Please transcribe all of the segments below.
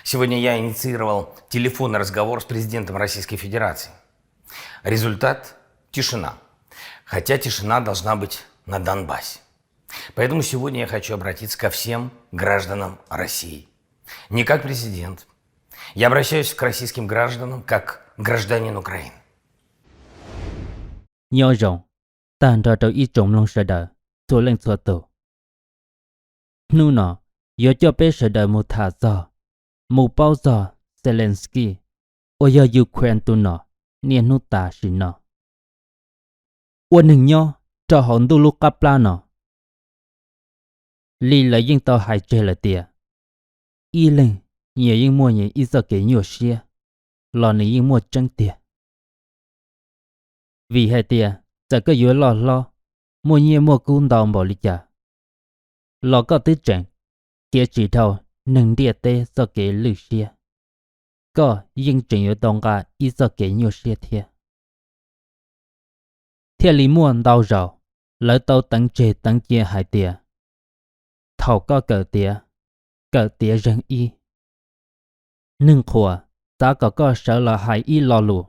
Сегодня я инициировал телефонный разговор с президентом Российской Федерации. Результат – тишина. Хотя тишина должна быть на Донбассе. Поэтому сегодня я хочу обратиться ко всем гражданам России. Не как президент. Я обращаюсь к российским гражданам как гражданин Украины. Nhớ rằng, tàn ra đầu ít trong lòng sợ đời, thua lên thua tổ. Nu nọ, nhớ cho bé sợ đời một thả giò, một bao giò, Zelensky, ôi giờ Ukraine tu nọ, niên nút ta xì nọ. Ôi nừng nhớ, cho hòn tu lúc cắp la nọ. Lì là những tàu hải chơi là tìa. Y lên, nhớ những mua nhớ ít giờ kể nhiều xia, lò này những mua chân tìa. Vì hai tìa, giờ có yếu lo, mua nhiều mua cũng đào bỏ lý trả. Lò có tư trạng, kia chỉ thầu, nâng địa tê do kế lưu xia. Có nhưng trình yếu đồng cả ý do kế nhiều xia thịa. Thịa lý muôn đào rào, lỡ tàu tấn chế tấn chia hai tìa. Thầu có cờ tìa răng y. Nâng khủa, ta có sợ là hai y lo lù,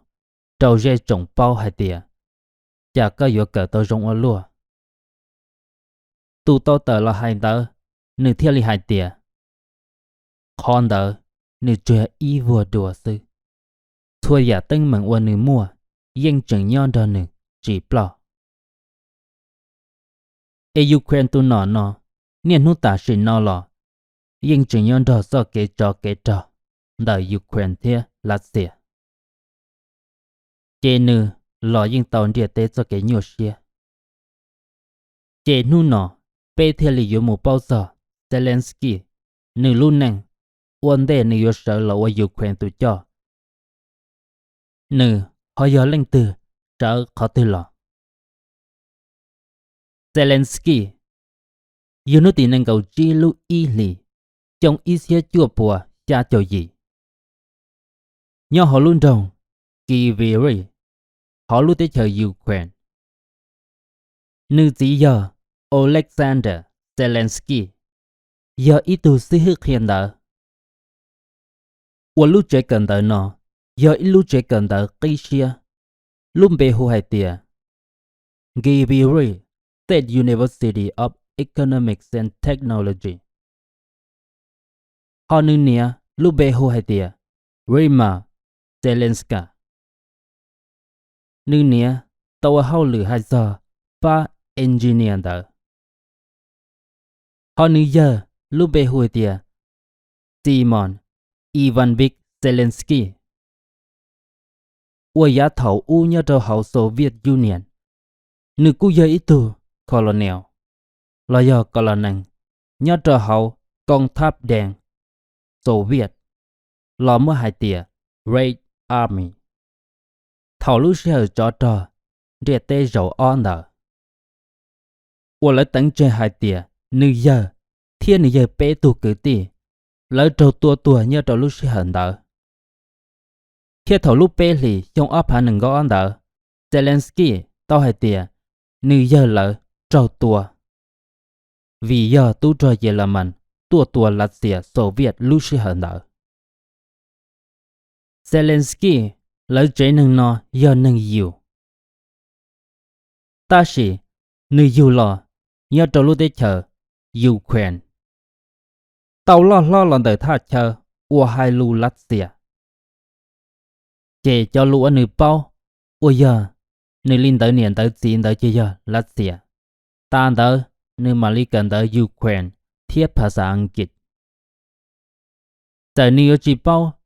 trâu rê trồng bao hai tìa. Chả có yếu cờ tàu rộng ở lùa. Tu tàu tờ là hai tờ, nữ thiết lý hai tìa. Con tờ, nữ trẻ y vừa đùa sư. Thua giả tân mừng qua nữ mua, yên chẳng nhon đo nữ, chỉ bỏ. Ê Ukraine tu nọ, niên hút ta xin nọ lọ. Yên chẳng nhon đo do kế trò, đợi Ukraine thia lát xỉa. Chê nữ, lọ yên tàu địa tế do kế nhiều xìa. Chê nu nọ, bê thiết lý yếu một bao giờ, Zelensky, nữ luôn nâng, ổn đề nữ yếu sợ là ở Ukraine tụi cho. Nữ, họ yếu lên từ, sợ khó từ lọ. Zelensky, yếu nữ tì nâng cầu chi lưu y lì, trong ý xế chua bùa, cha cho gì. Nhớ họ luôn đồng, kỳ vì rì, họ luôn tới chờ Ukraine. Nữ chỉ giờ, Alexander Zelensky, giờ ý tù sĩ hức hiện đỡ. Ủa lúc trẻ cần đỡ nọ, giờ ý lúc trẻ cần đỡ cây xia, lúc bê hô hai tìa. Gabriel State University of Economics and Technology. Họ nữ nia, lúc bê hô hai tìa, Rima Zelenska. Nữ nia, tàu hao lửa hai giờ, và engineer đỡ. Họ nữ giờ, lúc bê hô hai tìa, Simon Ivanovich Zelensky. Ủa giá thảo u nhớ trò hậu Soviet Union. Nữ cú giờ ít tù, colonel. Là giờ colonel, nhớ trò hậu công tháp đèn, Soviet. Là mới hai tìa, Red Army. Thảo lúc sẽ ở trò, để tê rầu on đỡ. Ủa lấy tấn chơi hai tìa, nữ giờ, thiên nữ giờ bế tù cử tì. Lỡ trâu tua nhớ trâu lúc sẽ hận đỡ. Khi thầu lúc bê lì trong áp hạ nâng gõ on đỡ. Zelensky tao hai tìa. Nữ giờ lỡ trâu tua. Vì giờ tu trò dễ là mình. Tua lát xìa Soviet lúc sẽ hận đỡ. Zelensky lỡ chế nâng nó giờ nâng yêu. Ta xì nữ yêu lò. Nhớ trâu lúc để chờ Ukraine. Tàu lo lần đời thả chờ, ua hai lưu lát xìa. Chê cho lũ nữ bao, ua giờ, nữ linh tới niên tới xin tới chê giờ lát xìa. Ta tới, nữ mà lý cần tới Ukraine, thiết phá xa Anh Kịch. Tại nữ chỉ bao,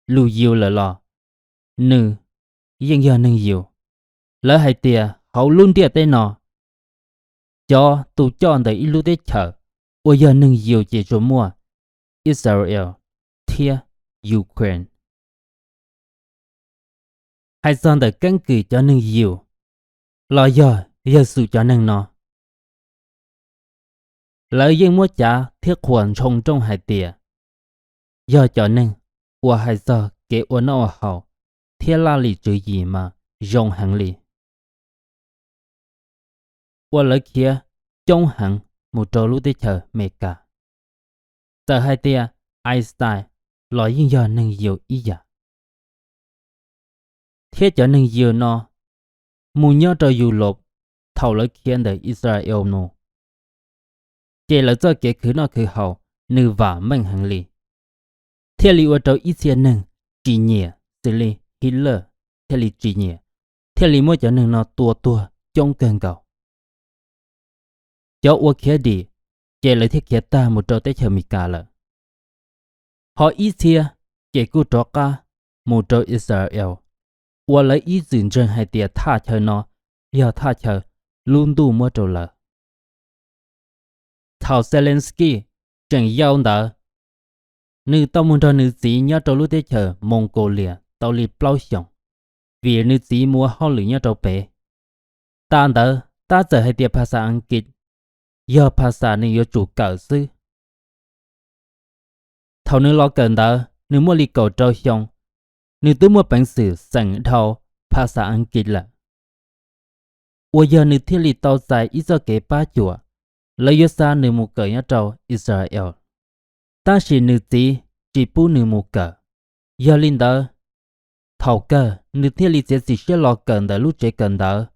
lưu yêu là lò. Nữ, yên giờ nâng yêu. Lỡ hai tìa, hậu luôn tìa tên nọ. Cho, tù cho anh tới ít lưu tế chờ, ua giờ nâng yêu chê cho mua. Israel, thia, Ukraine. Hai son đời căn cứ cho nâng nhiều. Lo giờ sự cho nâng nó. Lợi dân mua trả thiết khuẩn trong hai tìa. Giờ cho nâng, ua hai giờ kế ua nó hậu, thiết la lì chữ gì mà, dòng hàng lì. Ua lợi kia, trong hàng, một trò lúc tế chờ mê cả. Tờ hai tia, Einstein, lo yên do nâng nhiều ý giả. Thế cho nâng nhiều nó, mù nhớ cho dù lộp, thầu lấy khiến đời Israel nô. Kể là do kể khứ nó khứ hậu, nữ và mình hành lý. Thế lý ở trong ý xe nâng, chỉ nhẹ, xử lý, Hitler, thế lý chỉ nhẹ. Thế lý mỗi cho nâng nó tua, trong cơn cầu. Cháu ua khía đi, kể lại thế khía ta một trò tế chờ mì cả lợ. Họ ý xe, kể cú trò ca, một trò Israel. Ua lấy ý dừng chân hai tìa tha chờ nó, giờ tha chờ, luôn đủ mỗi trò lợ. Thảo Zelensky, chẳng giao đỡ. Nữ tao muốn cho nữ sĩ nhớ trò lúc tế chờ Mongolia, tao lì plau xong. Vì nữ sĩ mua họ lửa nhớ trò bế. Ta đỡ, ta giờ hai tìa phá xa Anh Kịch. Giờ phá xa nữ yếu chủ cỡ sư. Thảo nữ lo cần đỡ, nữ mua lì cầu trò xong. Nữ tư mua bản sự sẵn thảo phá xa Anh Kịch là. Ủa giờ nữ thiết lì tao dài ý do kế ba chùa. Lấy yếu xa nữ mù cỡ nhớ trò Israel. Ta chỉ nữ sĩ, chỉ bú nữ mù cỡ. Giờ linh đỡ. Thảo cơ, nữ thiết lý sẽ chỉ sẽ lo cần đỡ lúc chế cần đỡ.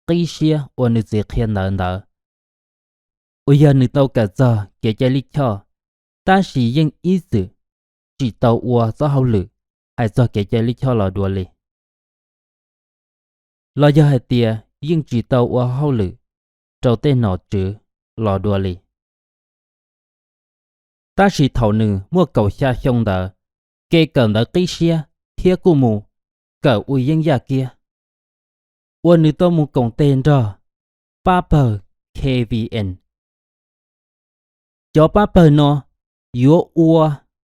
Cái xe, ổ nữ sẽ khen đỡ đỡ. Ôi giờ nữ tàu cả giờ, kể cho lý cho. Ta chỉ dân ý sự. Chỉ tàu ua do hậu lự. Hay do kể cho lý cho lò đùa lì. Lo giờ hai tìa, dân chỉ tàu ua hậu lự. Trâu tên nọ chữ, lò đùa lì. Ta chỉ thảo nữ mua cầu xa xong đỡ. Kê cần đỡ cái xe, thiết của mù. Cỡ ui dân gia kia. Ua nữ tàu mù cổng tên rồi. Papa KVN. Cho Papa nó. Yếu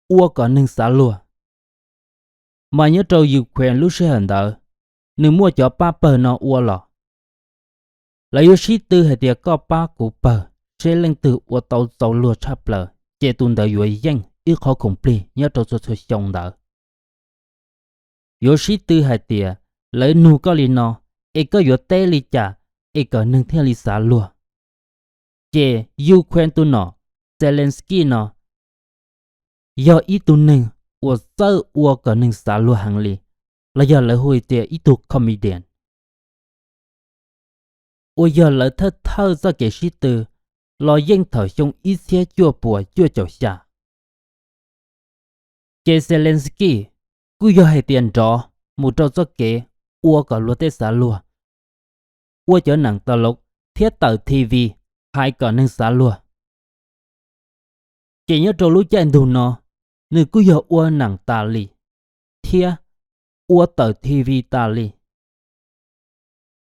ua có nâng xá lùa. Mà nhớ trâu dù khuyên lúc sẽ hẳn đỡ. Nữ mua cho Papa nó ua lọ. Là yếu sĩ tư hệ tiệc có ba của bờ. Sẽ lên từ ua tàu dầu lùa chắp lờ. Chế tuần đỡ yếu dân. Ít khó khủng plì nhớ trâu cho cho xong đỡ. Yếu sĩ tư hệ tiệc. Lấy nụ có lý nó. Ê có yếu tế lý chả. Ê có nâng theo lý xá lùa. Chế dù khuyên tu nó. Zelensky nó. Do ý tu nâng. Ua sơ ua có nâng xá lùa hàng lý. Là do lấy hồi tiệc ý tu comedian. Ua do lấy thơ do kể sĩ tư. Lo dân thở xong ý xe chua bùa chua chậu xa. Chế Zelensky. Cú do hay tiền rõ. Một trò do kể. Ua có lùa tế xá lùa. Ua cho nặng tờ lục. Thiết tờ TV. Hai có nâng xá lùa. Chỉ nhớ trò lũ chạy đủ nó. Nữ cú do ua nặng tà lì. Thiết. Ua tờ TV tà lì.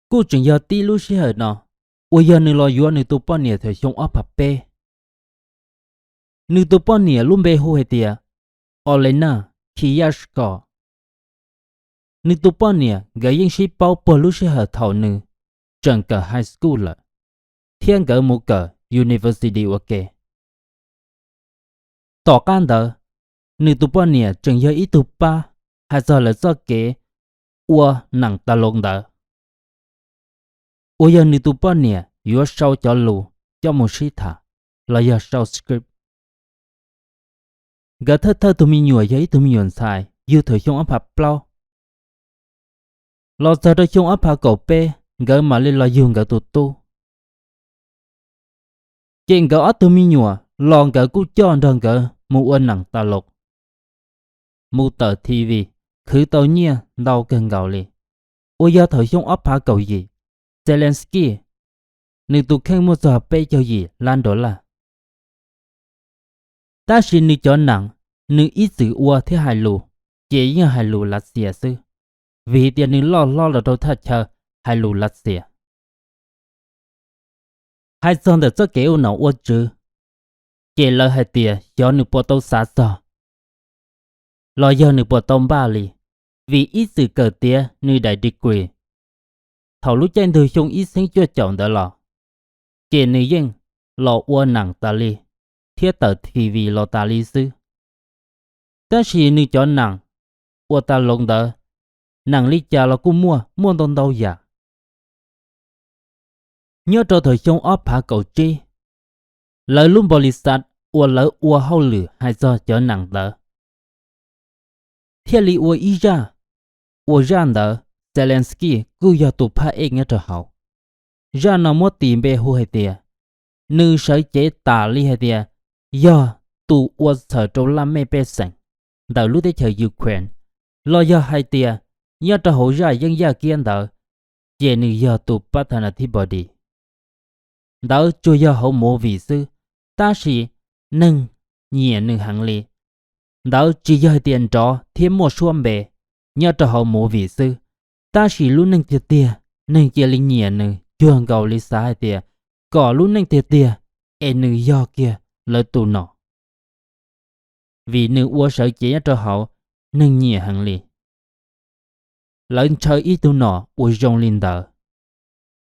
Cú chẳng do tí lũ sĩ hở nó. Ua do nữ lo dùa nữ tù bó nìa thời xong áp hạp bê. Nữ tù bó nìa luôn bê hô hệ tìa. Olena. Kiyashko. Nữ tù bó nìa gửi dân sĩ bao bó lũ sĩ hở thảo nữ. Chẳng cờ high school là. Thiên gỡ mũ cờ university ok. Tỏ can đỡ. Nữ tù bó nìa chẳng do ý tù ba. Hay do là do kế. Ua nặng ta lộn đỡ. Ua giờ nữ tù bó nìa. Yếu sau cho lù. Cho một sĩ thả. Là do sau script. Gỡ thơ tụi mình nhùa giấy tụi mình nhuận xài. Yêu thời xong áp hạp plau. Lo giờ đôi xong áp hạp cầu bê. Gỡ mà lên lo dùng gỡ tụi tu. Trên gỡ ớt tụi mình nhùa. Lo gỡ cú cho đơn gỡ. Mù ơn nặng ta lục. Mù tờ TV. Khứ tàu nhia. Đau cơn gạo lì. Ôi giờ thời xong áp hạp cầu gì. Zelensky. Nữ tụ khen một giờ bê cho gì. Lan đó là. Ta xin nữ cho nặng. Nữ ít sự ua thế hài lù. Chế như hài lù là xìa sư. Vì tiền nữ lo là đâu thật chờ. Hài lù là xìa. Hai xong được cho kế ưu nó ua chứ. Chế lời hài tìa cho nữ bộ tâu xá sò. Lo giờ nữ bộ tâu ba lì. Vì ít sự cờ tìa nữ đại degree. Thảo lúc chanh thư xong ít sinh cho chồng đó lò. Chế nữ dân lo ua nặng ta lì. Thiết tờ TV lo ta lì sư. Ta chỉ nữ cho nặng. Ua ta lông đỡ. Nặng lý chà là cô mua đông đâu dạ. Nhớ cho thời xong ốp hạ cầu chi. Lời luôn bò lì sạch. Ua lỡ ua hâu lửa hay do cho nặng đỡ. thiết lý ua ý ra đỡ Zelensky cứ do tụ phá ếch nghe trở hậu ra nó mất tìm bê hô hay tìa nữ sở chế tà lý hay tìa do tụ ua sở trâu làm mê bê sẵn đỡ lúc đấy chờ Ukraine lo do hai tìa nhớ trở hậu ra dân gia kiên đỡ chế nữ do tụ bắt thà thi body đỡ cho do hậu mô vị sư ta sĩ nâng nhẹ nâng hẳn lý đỡ chỉ do tiền trọ thêm một xuân bề nhớ trở hậu mô vị sư ta sĩ luôn nâng tiệt tìa nâng chia linh nhẹ nâng chuông cầu lý xã hai tìa có luôn nâng tiệt tìa e nữ do kia lỡ tụ nọ vì nữ ua sở chế cho hậu nâng nhẹ hẳn lý lợn chơi ít tụ nọ ua rong linh đỡ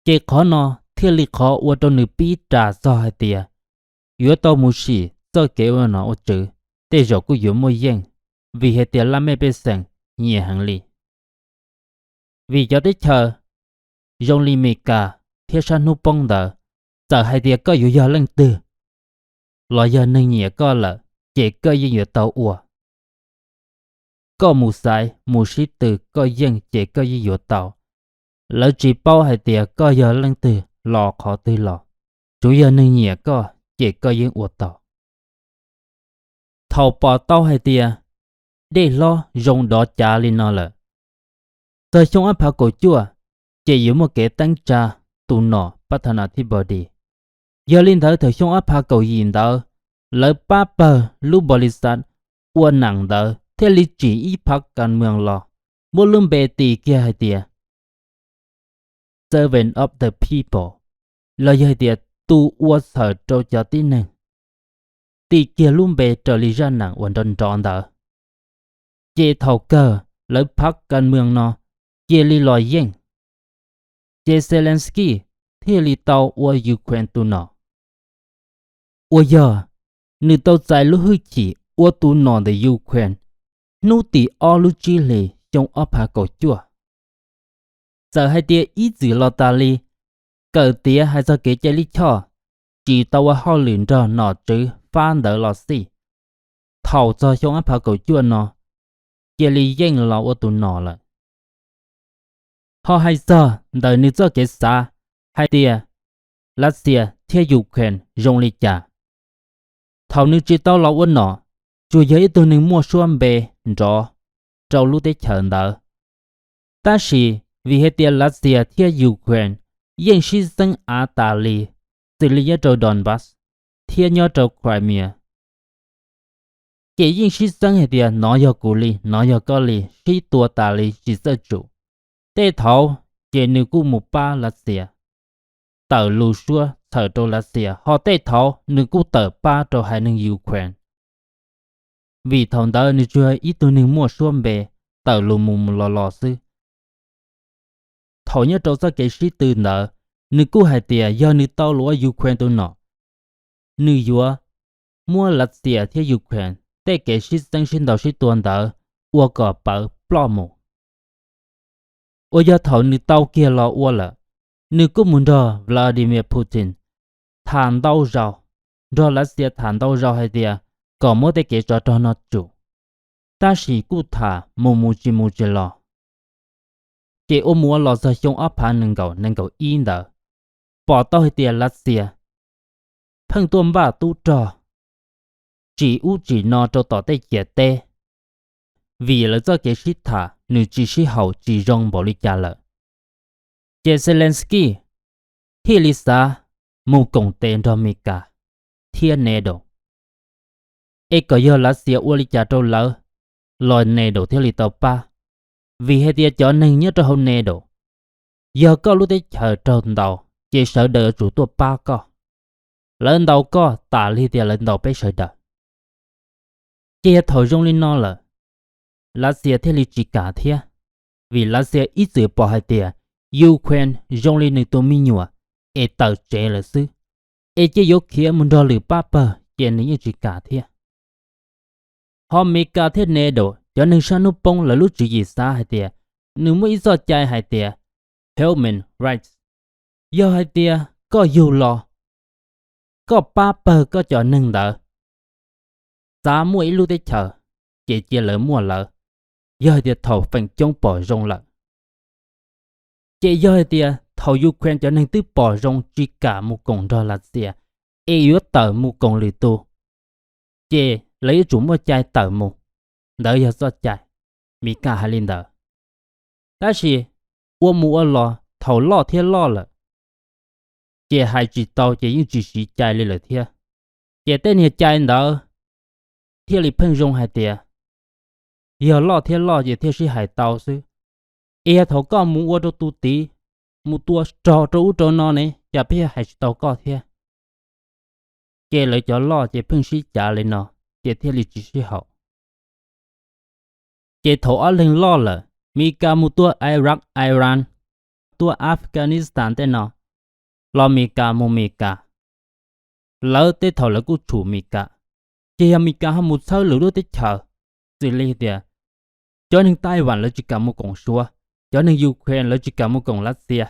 chế khó nọ thiết lý khó ua trong nữ bí trà do hai tìa yếu tao mù xì do kế ua nọ ua chữ tê rổ của yếu môi dân vì hệ tìa làm mê bê sẵn nhẹ hẳn lý vì cho tới chờ rong li mê cả thiết sản nụ bông đỡ giờ hai tìa có yếu do lăng tư lo giờ nâng nhẹ có lợ chế có dân yếu tao ua có mù sai mù sĩ từ có dân chế có dân yếu tao lỡ chỉ bao hai tìa có giờ lăng tư lò khó tư lò chủ giờ nâng nhẹ có chế có dân ua tao thầu bỏ tao hai tìa để lo rong đó trả lên nó lợ thời trong áp hạ cổ chua chế yếu một cái tăng trà tụ nọ bắt thà nà thi bò đi giờ lên thời trong áp hạ cổ nhìn đó lỡ ba bờ lúc bò lì sẵn ua nặng đó thế lý chỉ ý phát can mường lò mua lưng bề tì kia hai tìa servant of the people lời hai tìa tu ua sở trâu cho tí nâng tì kia lưng bề trở lý ra nặng hoàn toàn tròn đó chế thầu cơ lỡ phát can mường nó chế lý lòi dân chế Zelensky thế lý tàu ua Ukraine tu nọ ua giờ nữ tàu dài lúc hư chỉ ua tu nọ để Ukraine nô tì o lu chi lì trong ấp hạ cổ chua giờ hai tia ý gì lo ta li cờ tia hai giờ kế chạy lý cho chỉ tàu họ liền cho nọ chứ phan đỡ lọ xì thầu cho trong ấp hạ cổ chua nọ chạy lý dân lọ ua tu nọ lại họ hai giờ đợi nữ cho kế xa hai tia Russia theo Ukraine rong lý trả thầu nữ chỉ tàu lọ ua nọ chủ yếu từ những mua xuân bề rõ trâu lúc đấy chờ đợi ta sĩ vì hệ tiền Russia theo Ukraine yên sĩ dân Á Tà Lì xử lý cho Donbass theo nhau cho Crimea kể yên sĩ dân hệ tiền nói cho cụ lì nói cho có lì sĩ tua Tà Lì chỉ sợ chủ tê thấu kể nữ cụ một ba Russia tờ lù xua thở cho Russia họ tê thấu nữ cụ tờ ba cho hai nước Ukraine vì thằng đó nữ chơi ít tôi nên mua xuân bề tờ lù mùng lò sư thầu nhớ trâu ra cái sĩ từ nợ nữ cụ hai tìa do nữ tao lúa Ukraine tôi nọ nữ dúa mua lật tìa theo Ukraine để cái sĩ dân sinh đầu sĩ tuần đỡ ua cỏ bờ plo mù ua do thầu nữ tao kia lo ua lợ nữ cụ muốn cho Vladimir Putin thàn đau rau do Russia thàn đau rau hai tìa có mỗi cái kế cho nó chủ ta chỉ cụ thả mù chỉ lò cái ôm mua lò ra trong áp phá nâng cầu in đỡ bỏ tao hay tiền Russia thằng tuôn ba tu trò chỉ chỉ nó cho tỏ tay chia tê vì là do cái shit thả nữ chỉ sĩ hậu chỉ rong bỏ đi trả lợ cái Zelensky hi lisa mù cổng tên cho mi cả thiên nè đồ ê có giờ Russia ua li trả trâu lỡ lòi nè đồ theo li tàu pa vì hệ tia cho nên nhớ cho hôm nè đồ giờ có lúc đấy chờ trâu đầu chỉ sợ đợi chủ tua pa co lần đầu co tả li tia lần đầu bé sợ đợi chỉ thổi rong lên nó là Russia theo li chỉ cả thia vì Russia ít giờ bỏ hai tia Ukraine rong lên nơi tụi mình nhua ê tàu trẻ là sư ê chỉ yếu kia muốn đo lử pa pa chỉ nên chỉ cả thia họ mấy cả thế này đồ cho nên sao nó bông là lúc chỉ gì xa hay tiệt nếu mới do chạy hay tiệt human rights do hay tiệt có dù lo có ba bờ có cho nên đỡ giá mỗi lúc đấy chờ chỉ lỡ mua lỡ giờ thì thầu phần chống bỏ rong lận chế giờ thì thầu Ukraine cho nên từ bỏ rong chỉ cả một cộng đô la xia EU tờ một cộng lì tu chế lấy chúng một chai tờ một đỡ giờ do chai mi cả hai linh đỡ但是我mua lo thầu lo thế lo了chế hai chỉ tàu chế những chỉ sĩ chai lên là thế chế tên hiện chai đỡ thế li phân rong hai tiền giờ lo thế lo chế thế sĩ hai tàu sư e thầu có mua đồ tu tí mua tua trâu nó này chả biết hai tàu có thế chế lấy cho lo chế phân sĩ trả lên nó chế thế li chỉ sĩ hậu chế thầu ở lên lo là mi cả mua tua Iraq Iran tua Afghanistan tên nó lo mi cả mua mi cả lỡ tới thầu là cú chủ mi cả chế mi cả ham một sao lửa đốt tới chờ xử lý tiền cho nên Taiwan là chỉ cả một cộng số cho nên Ukraine là chỉ cả một cộng Russia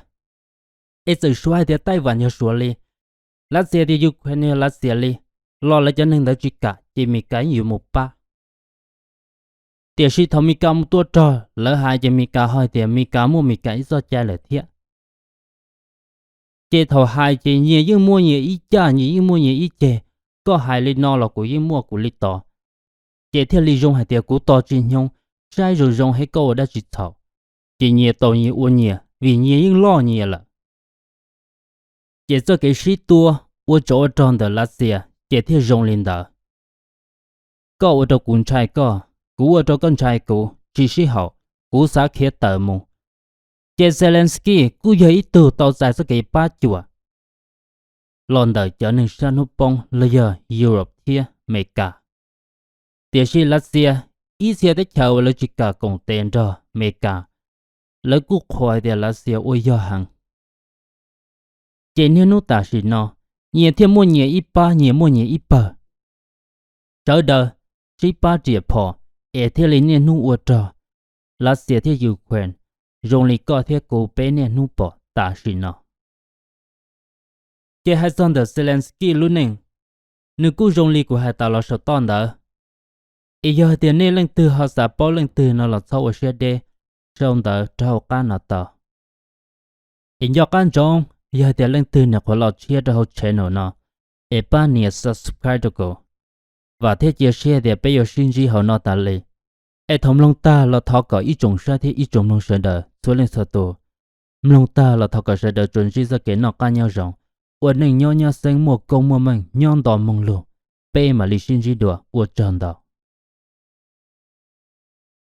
ấy sự số thì Taiwan nhiều số li Russia thì Ukraine Russia li lo là cho nên là chỉ cả chỉ mi cả nhiều một ba tiền sĩ thầu mi cả một tua trò lỡ hai chỉ mi cả hỏi tiền mi cả mua mi cả do trái là thiệt chế thầu hai chỉ nhiều nhưng mua nhiều ít cha nhiều nhưng mua nhiều ít chế có hai li no là của nhưng mua của li to chế theo li dùng hai tiền của to trên nhung sai rồi dùng hay câu đã chỉ thầu chỉ nhiều tàu nhiều uốn nhiều vì nhiều nhưng lo nhiều là chế cho cái sĩ tua uốn chỗ trong đó là gì chế theo dùng lên đó có uốn cho con trai có cú uốn cho con trai cú chỉ sĩ hậu cú xã kia tờ mù chế Zelensky cú giờ ít từ tàu dài cho cái ba chùa London trở nên sang hút bông là giờ Europe kia Mỹ cả tiền sĩ Russia ý xe tới chào là chỉ cả công tiền đó Mỹ cả lấy cú khoai để Russia ôi giờ hàng chế nên nó ta sĩ nó nhiều thêm mua nhiều ít ba nhiều mua nhiều ít bờ trở đời chỉ ba triệu phò ở thế này nên nu uất trò Russia thế Ukraine dùng lý có thế cố bé nên nu bỏ ta sĩ nó chế hai son的Zelensky luôn nên nếu cú dùng lý của hai tàu là sợ tòn đó ý giờ tiền này lên từ họ sẽ bỏ lên từ nó là sau ở xe đê trong đó trao cá nó tàu ý giờ can trong giờ tiền lên từ nó có lọt chia cho channel nó ý ba nhớ subscribe cho cô và thế chia sẻ để bây giờ xin gì họ nó ta lì ý thông long ta là thọ có ý trồng sa thế ý trồng long sơn đời số lên sợ tổ long ta là thọ có sơn đời chuẩn chỉ ra cái nó cá nhau rộng ổn định nhau nhau sinh một công mà mình nhon đỏ mông lù bé mà lì xin gì đùa ổn tròn đỏ